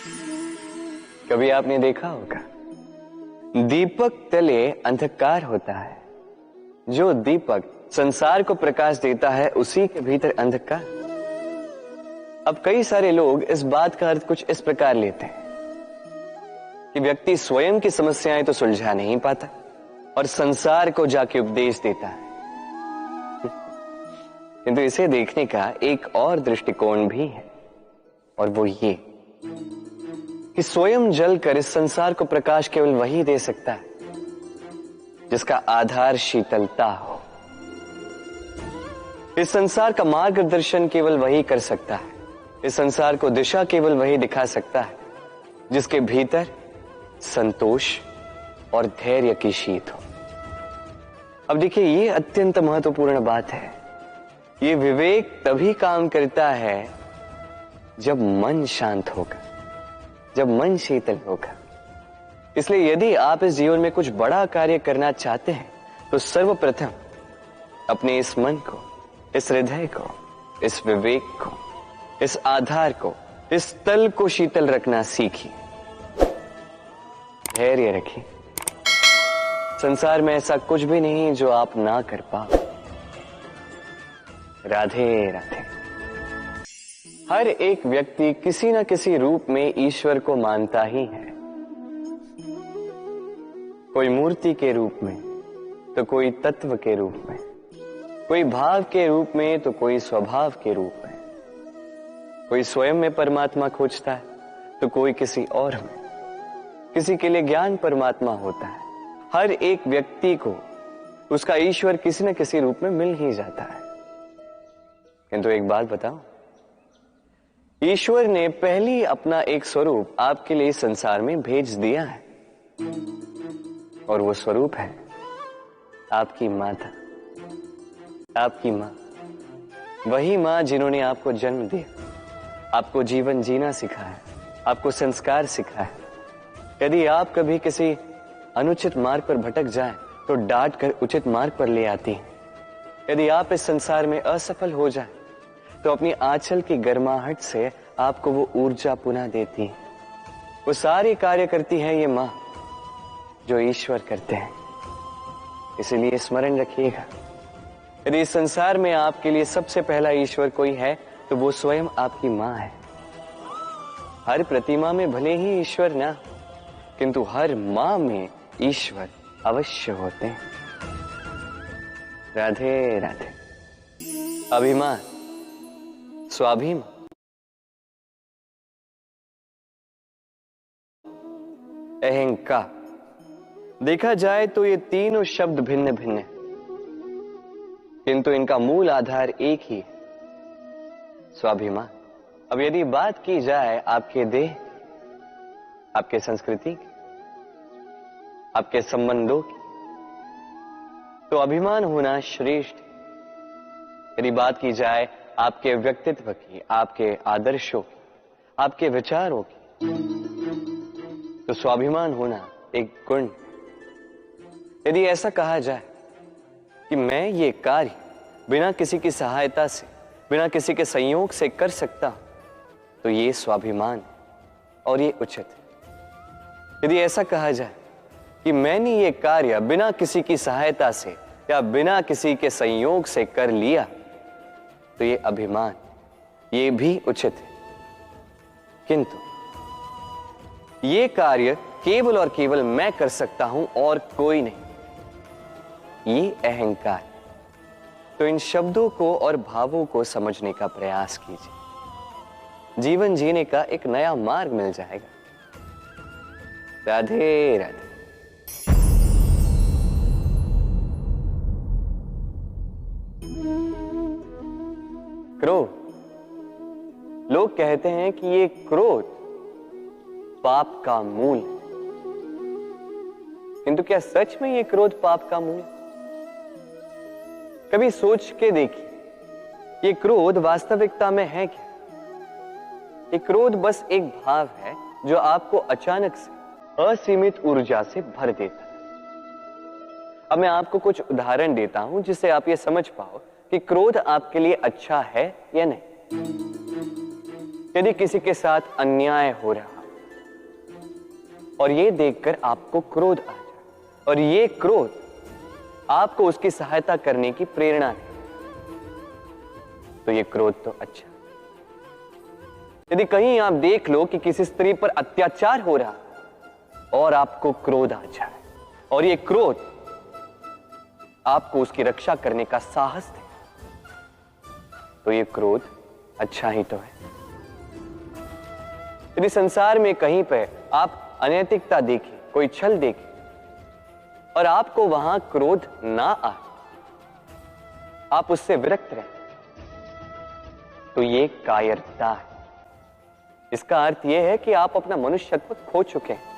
कभी आपने देखा होगा, दीपक तले अंधकार होता है। जो दीपक संसार को प्रकाश देता है, उसी के भीतर अंधकार। अब कई सारे लोग इस बात का अर्थ कुछ इस प्रकार लेते हैं कि व्यक्ति स्वयं की समस्याएं तो सुलझा नहीं पाता और संसार को जाके उपदेश देता है। किंतु इसे देखने का एक और दृष्टिकोण भी है, और वो ये कि स्वयं जलकर इस संसार को प्रकाश केवल वही दे सकता है जिसका आधार शीतलता हो। इस संसार का मार्गदर्शन केवल वही कर सकता है, इस संसार को दिशा केवल वही दिखा सकता है जिसके भीतर संतोष और धैर्य की शीत हो। अब देखिए, ये अत्यंत महत्वपूर्ण बात है। ये विवेक तभी काम करता है जब मन शांत होगा, जब मन शीतल होगा। इसलिए यदि आप इस जीवन में कुछ बड़ा कार्य करना चाहते हैं तो सर्वप्रथम अपने इस मन को, इस हृदय को, इस विवेक को, इस आधार को, इस तल को शीतल रखना सीखिए। धैर्य रखिए। संसार में ऐसा कुछ भी नहीं जो आप ना कर पाओ। राधे राधे। हर एक व्यक्ति किसी न किसी रूप में ईश्वर को मानता ही है। कोई मूर्ति के रूप में, तो कोई तत्व के रूप में, कोई भाव के रूप में, तो कोई स्वभाव के रूप में। कोई स्वयं में परमात्मा खोजता है, तो कोई किसी और में। किसी के लिए ज्ञान परमात्मा होता है। हर एक व्यक्ति को उसका ईश्वर किसी न किसी रूप में मिल ही जाता है। किंतु एक बात बताओ, ईश्वर ने पहली अपना एक स्वरूप आपके लिए संसार में भेज दिया है, और वो स्वरूप है आपकी माता, आपकी मां। वही मां जिन्होंने आपको जन्म दिया, आपको जीवन जीना सिखाया, आपको संस्कार सिखाया। यदि आप कभी किसी अनुचित मार्ग पर भटक जाएं, तो डांट कर उचित मार्ग पर ले आती हैं। यदि आप इस संसार में असफल हो जाएं, तो अपनी आंचल की गर्माहट से आपको वो ऊर्जा पुनः देती है। वो सारे कार्य करती है ये मां जो ईश्वर करते हैं। इसलिए स्मरण रखिएगा, यदि इस संसार में आपके लिए सबसे पहला ईश्वर कोई है तो वो स्वयं आपकी मां है। हर प्रतिमा में भले ही ईश्वर ना, किंतु हर मां में ईश्वर अवश्य होते हैं। राधे राधे। अभिमान, स्वाभिमान, अहंकार, देखा जाए तो ये तीनों शब्द भिन्न भिन्न हैं, किंतु इनका मूल आधार एक ही है, स्वाभिमान। अब यदि बात की जाए आपके देह, आपके संस्कृति की, आपके संबंधों की, तो अभिमान होना श्रेष्ठ है। यदि बात की जाए आपके व्यक्तित्व की, आपके आदर्शों की, आपके विचारों की, तो स्वाभिमान होना एक गुण। यदि ऐसा कहा जाए कि मैं ये कार्य बिना किसी की सहायता से, बिना किसी के संयोग से कर सकता हूं, तो ये स्वाभिमान और ये उचित है। यदि ऐसा कहा जाए कि मैंने ये कार्य बिना किसी की सहायता से या बिना किसी के संयोग से कर लिया, तो ये अभिमान, ये भी उचित है। किंतु ये कार्य केवल और केवल मैं कर सकता हूं और कोई नहीं, ये अहंकार। तो इन शब्दों को और भावों को समझने का प्रयास कीजिए। जीवन जीने का एक नया मार्ग मिल जाएगा। राधे राधे। क्रोध, लोग कहते हैं कि ये क्रोध पाप का मूल है, किंतु क्या सच में ये क्रोध पाप का मूल है? कभी सोच के देखिए, ये क्रोध वास्तविकता में है क्या? ये क्रोध बस एक भाव है जो आपको अचानक से असीमित ऊर्जा से भर देता है। अब मैं आपको कुछ उदाहरण देता हूं जिससे आप ये समझ पाओ कि क्रोध आपके लिए अच्छा है या नहीं। यदि किसी के साथ अन्याय हो रहा, और ये देखकर आपको क्रोध आ जाए और ये क्रोध आपको उसकी सहायता करने की प्रेरणा दे, तो ये क्रोध तो अच्छा। यदि कहीं आप देख लो कि किसी स्त्री पर अत्याचार हो रहा और आपको क्रोध आ जाए और ये क्रोध आपको उसकी रक्षा करने का साहस दे, तो ये क्रोध अच्छा ही तो है। यदि संसार में कहीं पे आप अनैतिकता देखें, कोई छल देखें और आपको वहां क्रोध ना आए, आप उससे विरक्त रहें, तो ये कायरता है। इसका अर्थ यह है कि आप अपना मनुष्यत्व खो चुके हैं।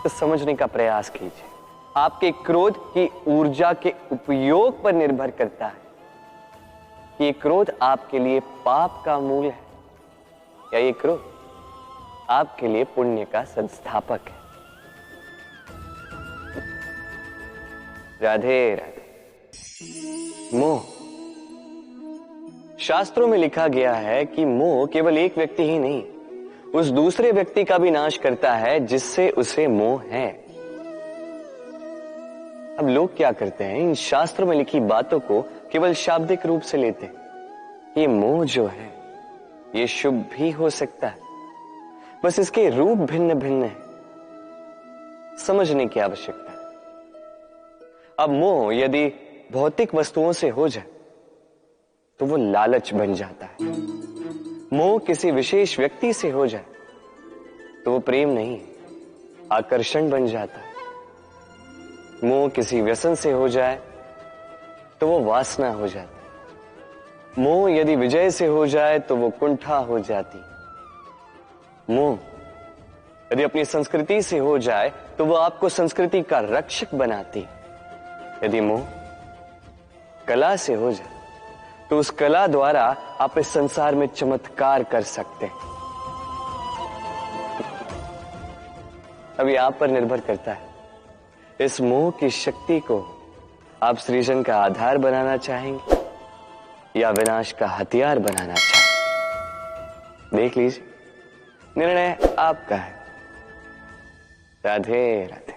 तो समझने का प्रयास कीजिए, आपके क्रोध की ऊर्जा के उपयोग पर निर्भर करता है कि ये क्रोध आपके लिए पाप का मूल है या ये क्रोध आपके लिए पुण्य का संस्थापक है। राधे राधे। मोह, शास्त्रों में लिखा गया है कि मोह केवल एक व्यक्ति ही नहीं, उस दूसरे व्यक्ति का भी नाश करता है जिससे उसे मोह है। अब लोग क्या करते हैं, इन शास्त्रों में लिखी बातों को केवल शाब्दिक रूप से लेते हैं। ये मोह जो है ये शुभ भी हो सकता है, बस इसके रूप भिन्न भिन्न है, समझने की आवश्यकता है। अब मोह यदि भौतिक वस्तुओं से हो जाए तो वो लालच बन जाता है। मोह किसी विशेष व्यक्ति से हो जाए तो वो प्रेम नहीं, आकर्षण बन जाता है। मोह किसी व्यसन से हो जाए तो वो वासना हो जाती। मोह यदि विजय से हो जाए तो वो कुंठा हो जाती। मोह यदि अपनी संस्कृति से हो जाए तो वो आपको संस्कृति का रक्षक बनाती। यदि मोह कला से हो जाए तो उस कला द्वारा आप इस संसार में चमत्कार कर सकते हैं। अब ये आप पर निर्भर करता है, इस मोह की शक्ति को आप सृजन का आधार बनाना चाहेंगे या विनाश का हथियार बनाना चाहेंगे। देख लीजिए, निर्णय आपका है। राधे राधे।